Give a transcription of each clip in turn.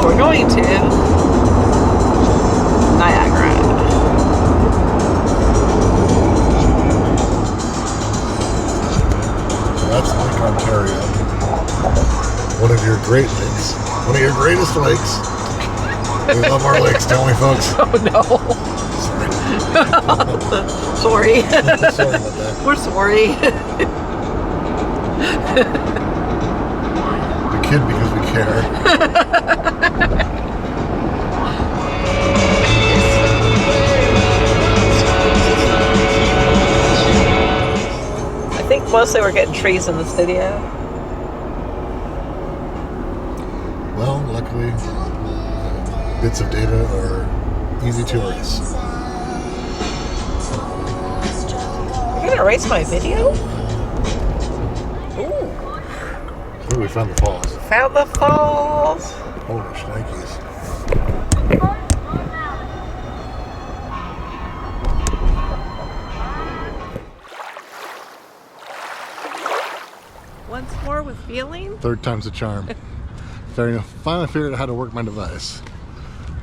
We're going to Niagara. That's Lake Ontario. One of your great lakes. One of your greatest lakes. We love our lakes, don't we, folks? Oh no. Sorry. Sorry about that. We're sorry. We kid because we care. I think mostly we're getting trees in this video. Well, luckily, bits of data are easy to erase. You're gonna erase my video? Ooh. Ooh, we found the falls. Found the falls. Holy shnikes. Once more with feeling. Third time's a charm. Finally figured out how to work my device.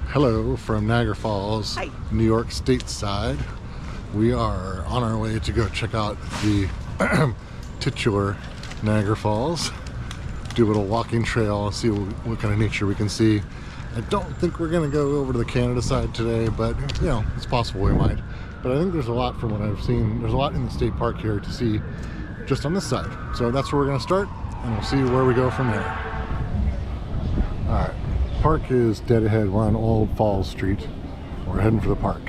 Hello from Niagara Falls, Hi. New York stateside. We are on our way to go check out the titular Niagara Falls. Do a little walking trail, see what kind of nature we can see. I don't think we're gonna go over to the Canada side today, but you know, it's possible we might. But I think there's a lot from what I've seen. There's a lot in the state park here to see just on this side. So that's where we're gonna start, and we'll see where we go from there. All right, park is dead ahead. We're on Old Falls Street. We're heading for the park.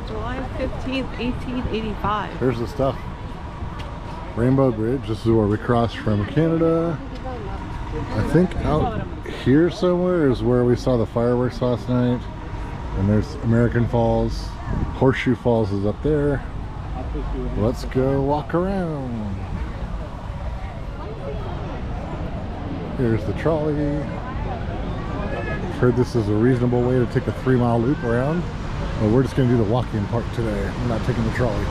July 15th, 1885. Here's the stuff. Rainbow Bridge. This is where we crossed from Canada. I think out here somewhere is where we saw the fireworks last night. And there's American Falls. Horseshoe Falls is up there. Let's go walk around. Here's the trolley. I've heard this is a reasonable way to take a 3-mile loop around. But we're just going to do the walking part today. I'm not taking the trolley.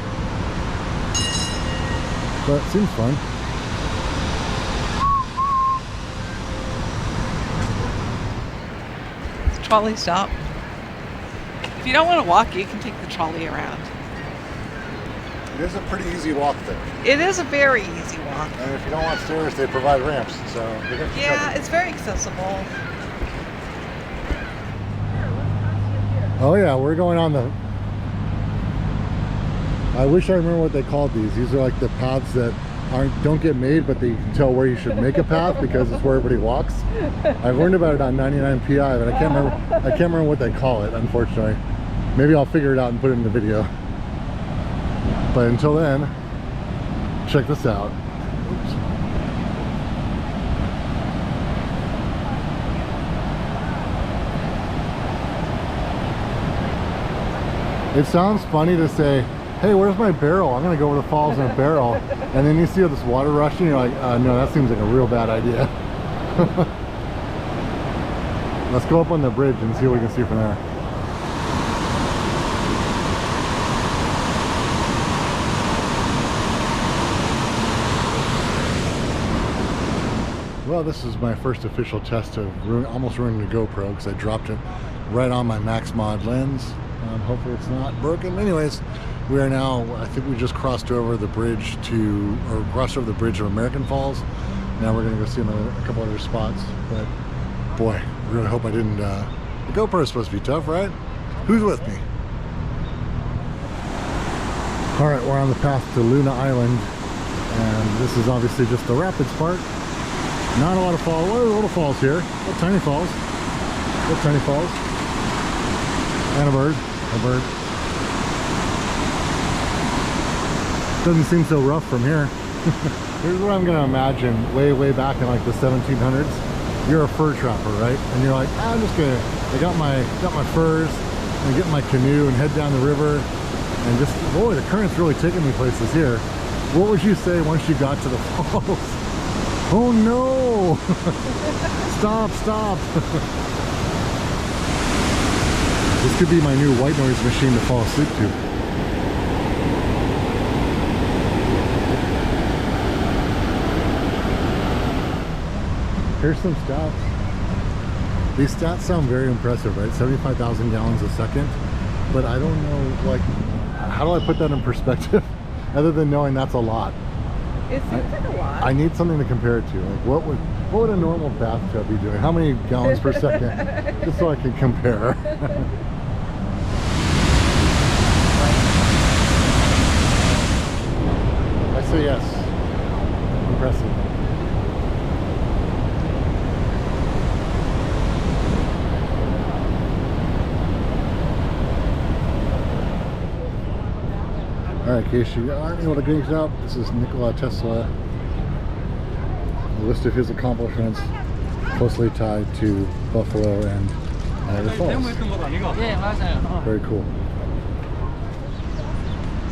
But it seems fun. Trolley stop. If you don't want to walk, you can take the trolley around. It is a pretty easy walk there. It is a very easy walk. And if you don't want stairs, they provide ramps. So Yeah, it's very accessible. Oh yeah, we're going on the... I wish I remember what they called these. These are like the paths that don't get made, but they can tell where you should make a path because it's where everybody walks. I learned about it on 99PI, but I can't remember what they call it, unfortunately. Maybe I'll figure it out and put it in the video. But until then, check this out. Oops. It sounds funny to say, hey, where's my barrel? I'm gonna go over the falls in a barrel. And then you see all this water rushing, you're like, no, that seems like a real bad idea. Let's go up on the bridge and see what we can see from there. Well, this is my first official test of almost ruining the GoPro because I dropped it right on my Max Mod lens. Hopefully it's not broken. Anyways, we are now, I think we just crossed over the bridge crossed over the bridge of American Falls. Now we're gonna go see a couple other spots. But boy, I really hope I didn't, the GoPro is supposed to be tough, right? Who's with me? All right, we're on the path to Luna Island. And this is obviously just the rapids part. Not a lot of falls. Well, there's little falls here. Little tiny falls. Little tiny falls. And a bird. A bird. Doesn't seem so rough from here. Here's what I'm gonna imagine way back in like the 1700s. You're a fur trapper, right? And you're like, I'm just gonna, I got my furs, and get my canoe and head down the river, and just, boy, the current's really taking me places here. What would you say once you got to the falls? Oh no! Stop, stop! This could be my new white noise machine to fall asleep to. Here's some stats. These stats sound very impressive, right? 75,000 gallons a second. But I don't know, like, how do I put that in perspective? Other than knowing that's a lot. It seems like a lot. I need something to compare it to. Like, what would a normal bathtub be doing? How many gallons per second? Just so I can compare. I say yes. Impressive. Alright, in case you aren't able to get it out, this is Nikola Tesla. A list of his accomplishments closely tied to Buffalo and Niagara Falls. Very cool.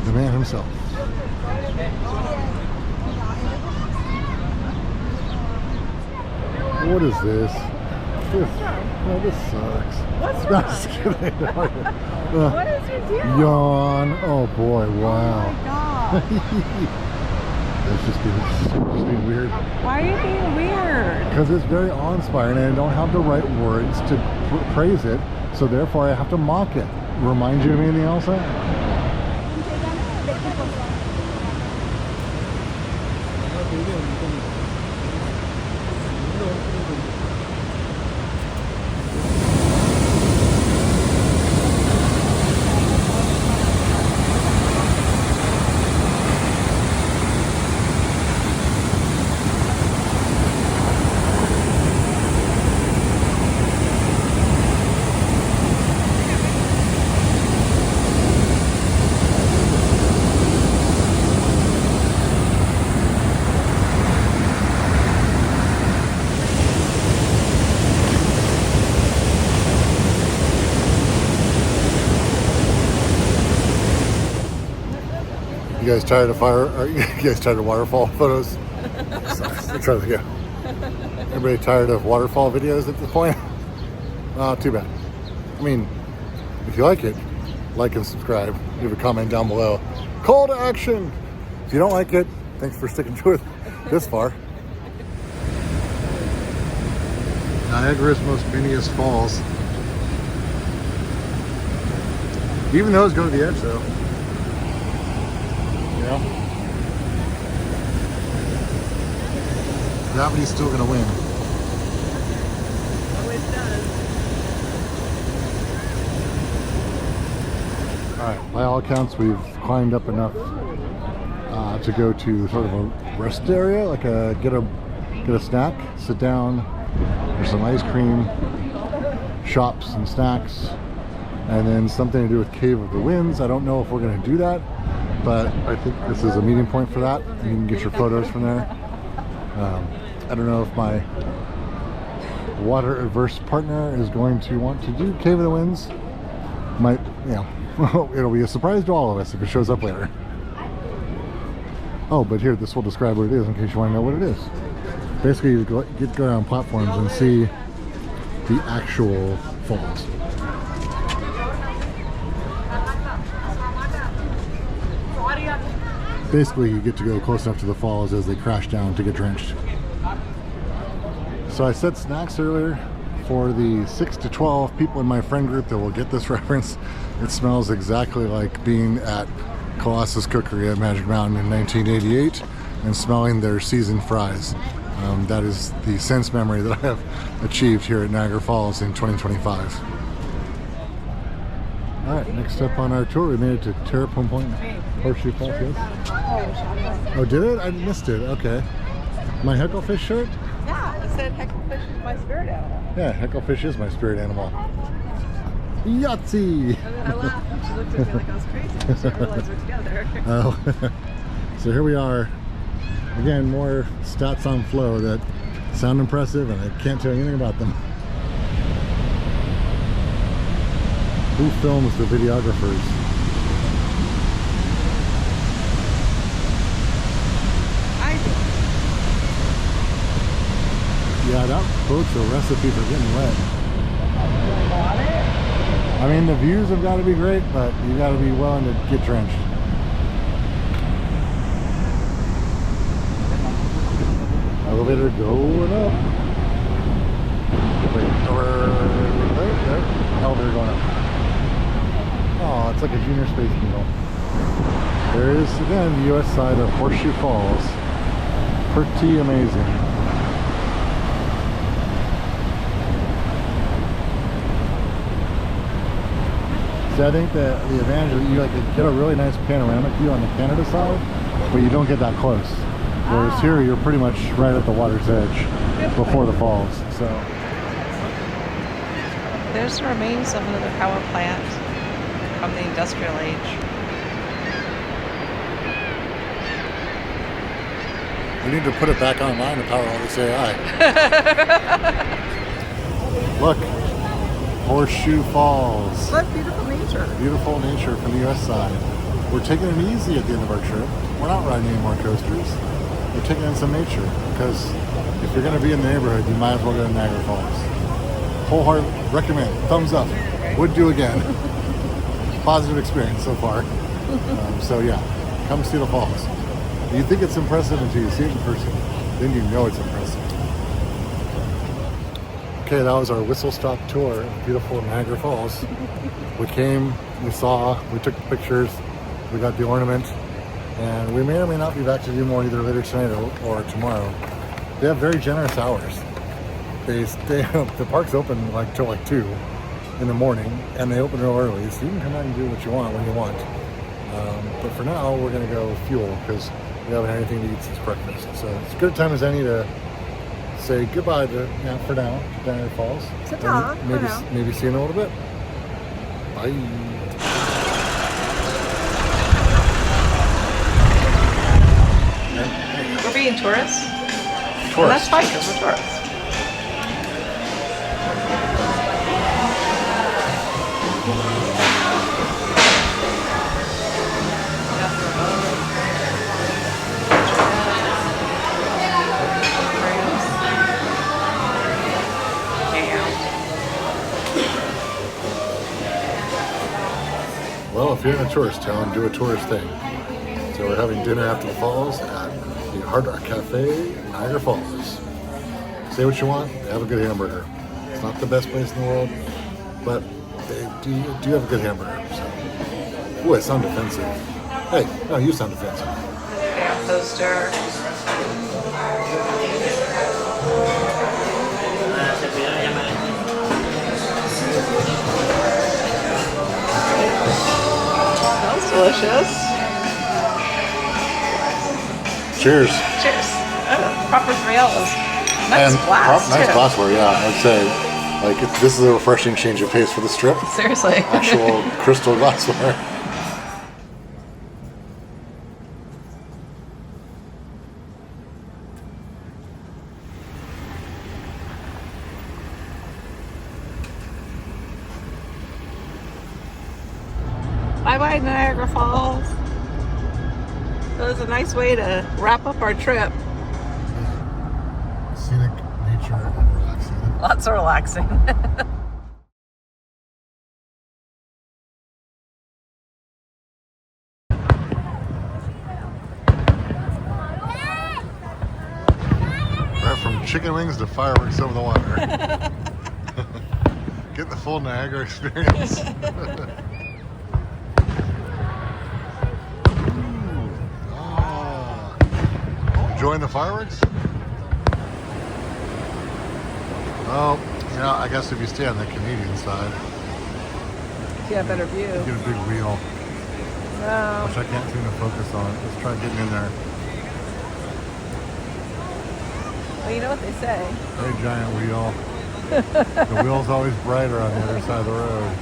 The man himself. What is this? Oh, this sucks. What's No, wrong? just kidding. What is your deal? Yawn. Oh boy, wow. Oh my god. It's just being weird. Why are you being weird? Because it's very awe-inspiring and I don't have the right words to praise it, so therefore I have to mock it. Remind you of anything else? You guys tired of are you guys tired of waterfall photos? Let's try to go. Everybody tired of waterfall videos at this point? Oh, too bad. I mean, if you like it, like and subscribe. Leave a comment down below. Call to action. If you don't like it, thanks for sticking to it this far. Niagara's most miniest falls. Even those go to the edge though. Yeah. Gravity's still gonna win. Always does. Alright, by all accounts we've climbed up enough to go to sort of a rest area, like get a snack, sit down. There's some ice cream, shops and snacks, and then something to do with Cave of the Winds. I don't know if we're gonna do that, but I think this is a meeting point for that. You can get your photos from there. I don't know if my water averse partner is going to want to do Cave of the Winds. Might, you know, it'll be a surprise to all of us if it shows up later. Oh, but here, this will describe what it is in case you want to know what it is. Basically, you get to go down platforms and see the actual falls. Basically, you get to go close enough to the falls as they crash down to get drenched. So I said snacks earlier. For the 6 to 12 people in my friend group that will get this reference, it smells exactly like being at Colossus Cookery at Magic Mountain in 1988 and smelling their seasoned fries. That is the sense memory that I have achieved here at Niagara Falls in 2025. Alright, next up on our tour, we made it to Terrapin Point Horseshoe Falls. Yes? Oh, did it? I missed it. Okay. My hecklefish shirt? Yeah, it said hecklefish is my spirit animal. Yeah, hecklefish is my spirit animal. Yahtzee! And then I laughed and she looked at me like I was crazy. She didn't realize we're together. Oh, so here we are. Again, more stats on flow that sound impressive and I can't tell you anything about them. Who films the videographers? I do. Yeah, that boat's a recipe for getting wet. I mean, the views have got to be great, but you got to be willing to get drenched. Elevator going up. Wait, there. Elevator going up. Oh, it's like a junior space needle. There is, again, the U.S. side of Horseshoe Falls. Pretty amazing. So I think that the advantage is you get a really nice panoramic view on the Canada side, but you don't get that close. Whereas here, you're pretty much right at the water's edge before the falls. So there's the remains of another power plant from the industrial age. we need to put it back online to power all this AI. Look, Horseshoe Falls. What beautiful nature. Beautiful nature from the U.S. side. We're taking it easy at the end of our trip. We're not riding any more coasters. We're taking in some nature because if you're going to be in the neighborhood, you might as well go to Niagara Falls. Wholehearted recommend. Thumbs up. Would do again. Positive experience so far. So yeah, come see the falls. You think it's impressive until you see it in person. Then you know it's impressive. Okay, that was our whistle stop tour of beautiful Niagara Falls. We came, we saw, we took pictures, we got the ornament, and we may or may not be back to do more either later tonight or tomorrow. They have very generous hours. The park's open till 2 in the morning, and they open real early, so you can come out and do what you want when you want. But for now, we're going to go fuel because we haven't had anything to eat since breakfast. So it's as good a time as any to say goodbye for now to Niagara Falls. Ta-ta, Maybe see you in a little bit. Bye. We're being tourists. Well, that's fine because we're tourists. Well, if you're in a tourist town, do a tourist thing. So we're having dinner after the falls at the Hard Rock Cafe in Niagara Falls. Say what you want, they have a good hamburger. It's not the best place in the world, but they do have a good hamburger. So. Ooh, I sound defensive. Hey, no, you sound defensive. Yeah, poster. Smells delicious. Cheers. Cheers. Oh, proper 3 L's. Nice glass, Nice too. glassware, yeah. I'd say, this is a refreshing change of pace for the trip. Seriously. Actual crystal glassware. Bye-bye, Niagara Falls. That was a nice way to wrap up our trip. Scenic nature and relaxing. Lots of relaxing. Right from chicken wings to fireworks over the water. Get the full Niagara experience. Enjoying the fireworks? Well, I guess if you stay on the Canadian side, Yeah, better view. you get a big wheel, No. which I can't seem to focus on. Let's try getting in there. Well, you know what they say. Very giant wheel. The wheel's always brighter on the other side of the road.